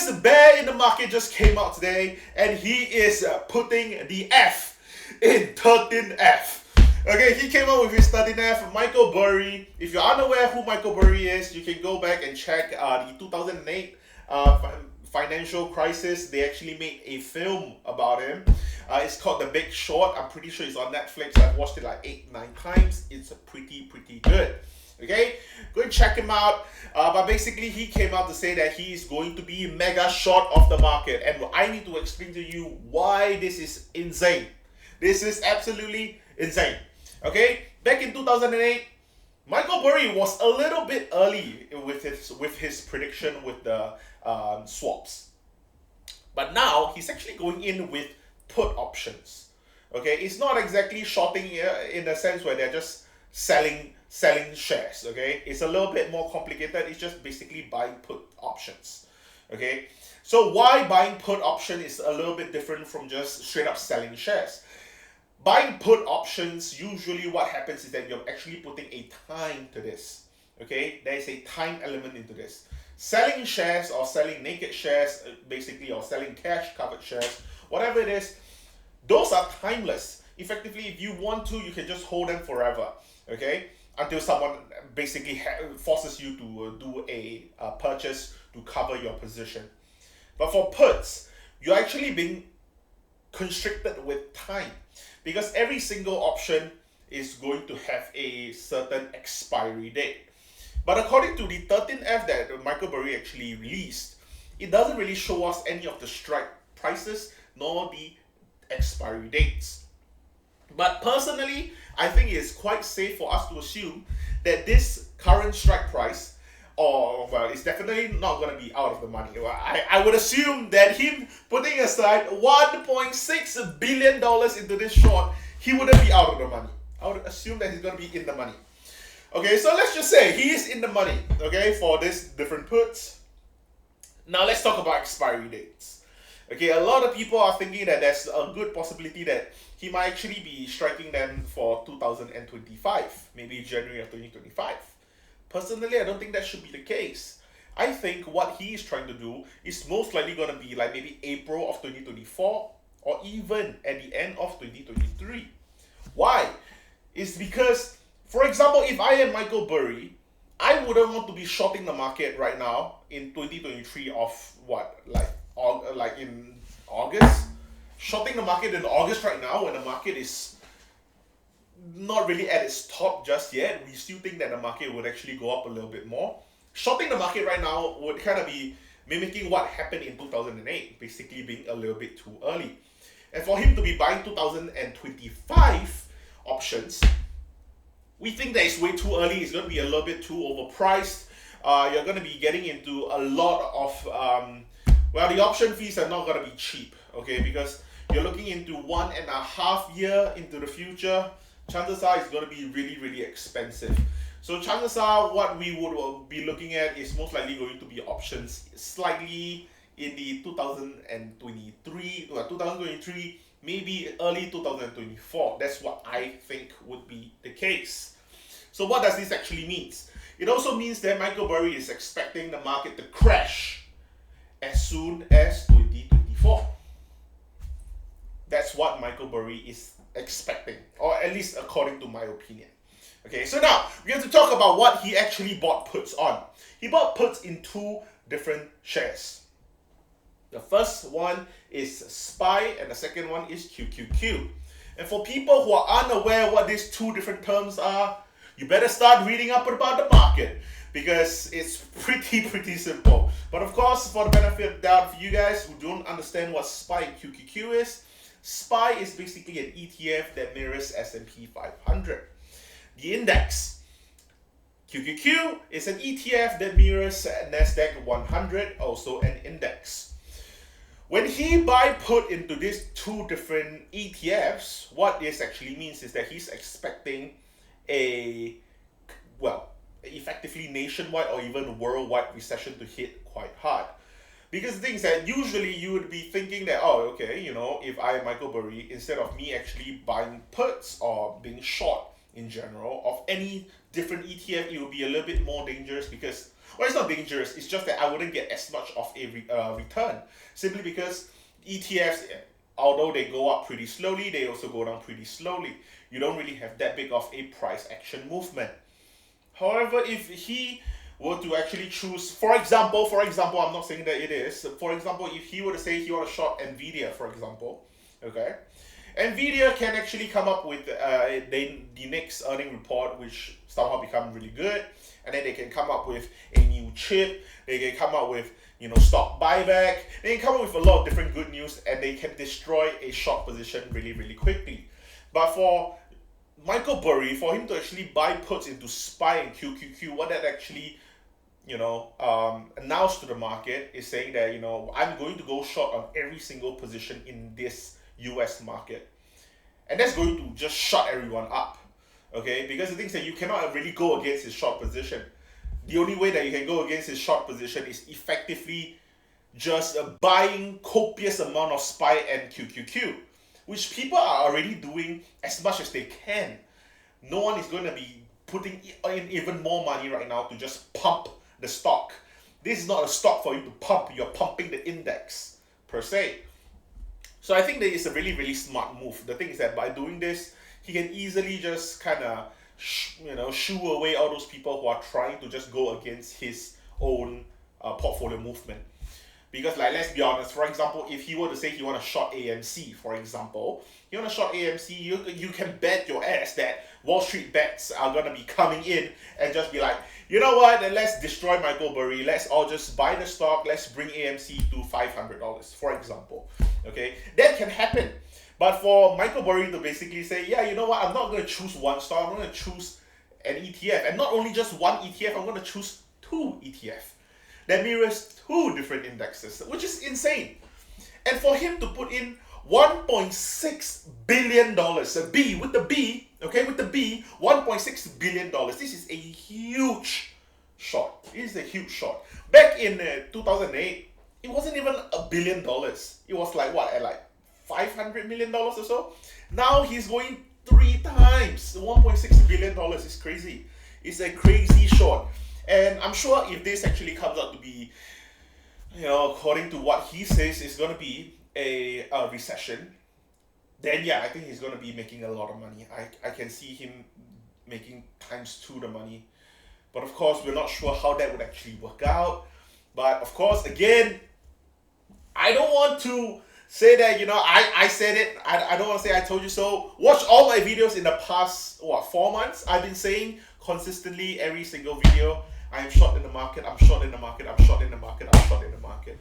biggest bear in the market just came out today, and he is putting the F in 13F. Okay, he came out with his 13F, Michael Burry. If you're unaware who Michael Burry is, you can go back and check the 2008 financial crisis. They actually made a film about him. It's called The Big Short. I'm pretty sure it's on Netflix. I've watched it like 8-9 times. It's pretty good. Okay, go and check him out. But basically, he came out to say that he is going to be mega short of the market, and I need to explain to you why this is insane. This is absolutely insane. Okay, back in 2008, Michael Burry was a little bit early with his prediction with the swaps, but now he's actually going in with put options. Okay, it's not exactly shorting in the sense where they're just selling shares. Okay, it's a little bit more complicated. It's just basically buying put options. Okay, so why buying put option is a little bit different from just straight up selling shares. Buying put options, usually what happens is that you're actually putting a time to this. Okay, there is a time element into this. Selling shares or selling naked shares, basically, or selling cash covered shares, whatever it is, those are timeless. Effectively, if you want to, you can just hold them forever. Okay, until someone basically forces you to do a purchase to cover your position. But for puts, you're actually being constricted with time, because every single option is going to have a certain expiry date. But according to the 13F that Michael Burry actually released, it doesn't really show us any of the strike prices nor the expiry dates. But personally, I think it's quite safe for us to assume that this current strike price, it's definitely not going to be out of the money. I would assume that him putting aside $1.6 billion into this short, he wouldn't be out of the money. I would assume that he's going to be in the money. Okay, so let's just say he is in the money, okay, for this different puts. Now let's talk about expiry dates. Okay, a lot of people are thinking that there's a good possibility that he might actually be striking them for 2025, maybe January of 2025. Personally, I don't think that should be the case. I think what he is trying to do is most likely going to be like maybe April of 2024 or even at the end of 2023. Why? It's because, for example, if I am Michael Burry, I wouldn't want to be shorting the market right now in 2023 of what, like in August? Shorting the market in August right now when the market is not really at its top just yet. We still think that the market would actually go up a little bit more. Shorting the market right now would kind of be mimicking what happened in 2008, basically being a little bit too early. And for him to be buying 2025 options, we think that it's way too early. It's going to be a little bit too overpriced. You're going to be getting into a lot of, the option fees are not going to be cheap, okay, because you're looking into 1.5 years into the future. Chances are it's going to be really expensive. So chances are what we would be looking at is most likely going to be options slightly in the 2023, maybe early 2024. That's what I think would be the case. So what does this actually mean? It also means that Michael Burry is expecting the market to crash as soon as 2024. That's what Michael Burry is expecting, or at least according to my opinion. Okay, so now we have to talk about what he actually bought puts on. He bought puts in two different shares. The first one is SPY and the second one is QQQ. And for people who are unaware what these two different terms are, you better start reading up about the market, because it's pretty simple. But of course, for the benefit of doubt for you guys who don't understand what SPY and QQQ is, SPY is basically an ETF that mirrors S&P 500. The index. QQQ is an ETF that mirrors Nasdaq 100, also an index. When he buy put into these two different ETFs, what this actually means is that he's expecting effectively nationwide or even worldwide recession to hit quite hard. Because the thing is that usually you would be thinking that, if I am Michael Burry, instead of me actually buying puts or being short in general of any different ETF, it will be a little bit more dangerous because, well, it's not dangerous. It's just that I wouldn't get as much of a return, simply because ETFs, although they go up pretty slowly, they also go down pretty slowly. You don't really have that big of a price action movement. However, if he were to actually choose, for example, I'm not saying that it is, for example, if he were to say he want to short Nvidia, for example, okay, Nvidia can actually come up with the next earning report, which somehow become really good, and then they can come up with a new chip, they can come up with, you know, stock buyback, they can come up with a lot of different good news, and they can destroy a short position really, really quickly. But for Michael Burry, for him to actually buy puts into SPY and QQQ, what that actually, you know, announced to the market is saying that, you know, I'm going to go short on every single position in this US market. And that's going to just shut everyone up. Okay? Because the thing is that you cannot really go against his short position. The only way that you can go against his short position is effectively just buying copious amount of SPY and QQQ, which people are already doing as much as they can. No one is going to be putting in even more money right now to just pump the stock. This is not a stock for you to pump. You're pumping the index per se. So I think that it's a really, really smart move. The thing is that by doing this, he can easily just kind of shoo away all those people who are trying to just go against his own portfolio movement. Because, like, let's be honest, for example, if he were to say he want to short AMC, for example, you want to short AMC, you can bet your ass that Wall Street bets are going to be coming in and just be like, you know what, then let's destroy Michael Burry, let's all just buy the stock, let's bring AMC to $500, for example. Okay, that can happen. But for Michael Burry to basically say, yeah, you know what, I'm not going to choose one stock, I'm going to choose an ETF. And not only just one ETF, I'm going to choose two ETF. That mirrors two different indexes, which is insane. And for him to put in $1.6 billion, a B, with the B, okay, with the B, $1.6 billion. This is a huge short. It is a huge short. Back in 2008, it wasn't even $1 billion. It was like, what, at like $500 million or so? Now he's going 3 times. $1.6 billion is crazy. It's a crazy short. And I'm sure if this actually comes out to be, you know, according to what he says is going to be a recession, then yeah, I think he's going to be making a lot of money. I can see him making ×2 the money. But of course, we're not sure how that would actually work out. But of course, again, I don't want to say that, you know, I said it. I don't want to say I told you so. Watch all my videos in the past, 4 months. I've been saying consistently every single video, I'm short in the market, I'm short in the market, I'm short in the market, I'm short in the market.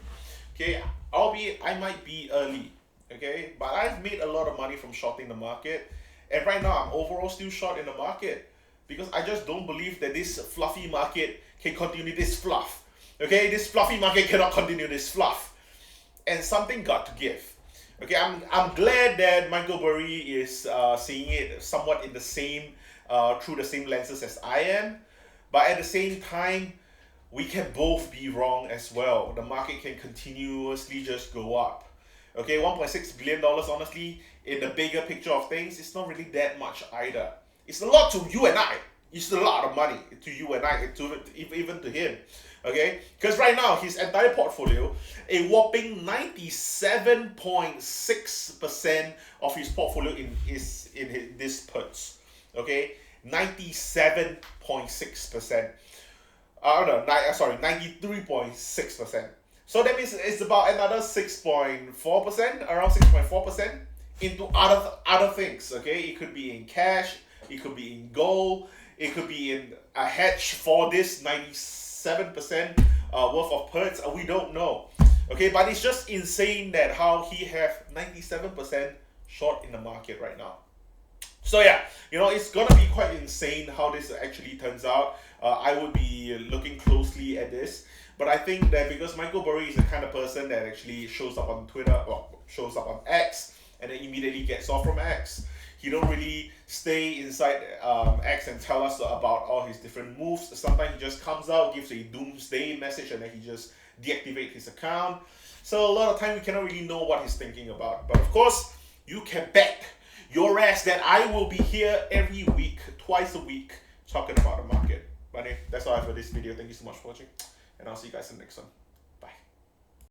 Okay, albeit I might be early, okay, but I've made a lot of money from shorting the market, and right now I'm overall still short in the market because I just don't believe that this fluffy market can continue this fluff. Okay, this fluffy market cannot continue this fluff, and something got to give. Okay, I'm glad that Michael Burry is seeing it somewhat in the same through the same lenses as I am, but at the same time, we can both be wrong as well. The market can continuously just go up. Okay, $1.6 billion, honestly, in the bigger picture of things, it's not really that much either. It's a lot to you and I. It's a lot of money to you and I, even to him. Okay, because right now, his entire portfolio, a whopping 97.6% of his portfolio is in this puts. Okay, 97.6%. 93.6%. So that means it's about another 6.4%, around 6.4% into other things. Okay, it could be in cash, it could be in gold, it could be in a hedge for this 97% worth of puts. We don't know. Okay, but it's just insane that how he have 97% short in the market right now. So yeah, you know, it's gonna be quite insane how this actually turns out. I would be looking closely at this, but I think that because Michael Burry is the kind of person that actually shows up on Twitter, or shows up on X, and then immediately gets off from X. He don't really stay inside X and tell us about all his different moves. Sometimes he just comes out, gives a doomsday message, and then he just deactivates his account. So a lot of time we cannot really know what he's thinking about. But of course, you can bet your ass that I will be here every week, twice a week, talking about the market. But anyway, that's all I have for this video. Thank you so much for watching, and I'll see you guys in the next one.